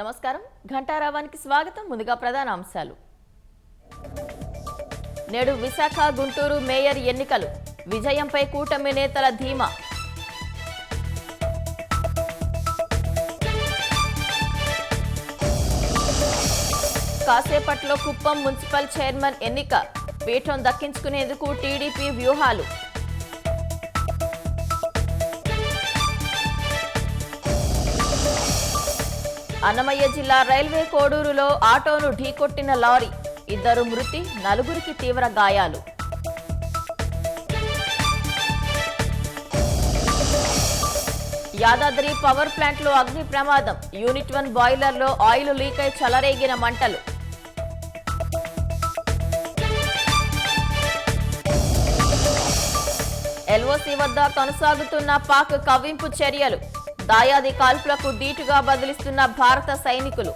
నమస్కారం ఘంటారావానికి స్వాగతం. ముందుగా ప్రధాన అంశాలు. నేడు విశాఖ గుంటూరు మేయర్ ఎన్నికలు. విజయంపై కూటమి నేతల ధీమా. కాసేపట్లో కుప్పం మున్సిపల్ చైర్మన్ ఎన్నిక. పీఠం దక్కించుకునేందుకు టీడీపీ వ్యూహాలు. అన్నమయ్య జిల్లా రైల్వే కోడూరులో ఆటోను ఢీకొట్టిన లారీ. 2 మృతి, 4కి తీవ్ర గాయాలు. యాదాద్రి పవర్ ప్లాంట్లో అగ్ని ప్రమాదం. యూనిట్ 1 బాయిలర్లో ఆయిల్ లీక్ అయి చెలరేగిన మంటలు. ఎల్ఓసి వద్ద కొనసాగుతున్న పాక్ కవ్వింపు చర్యలు. దాయాది కాల్పులకు ధీటుగా బదిలిస్తున్న భారత సైనికులు.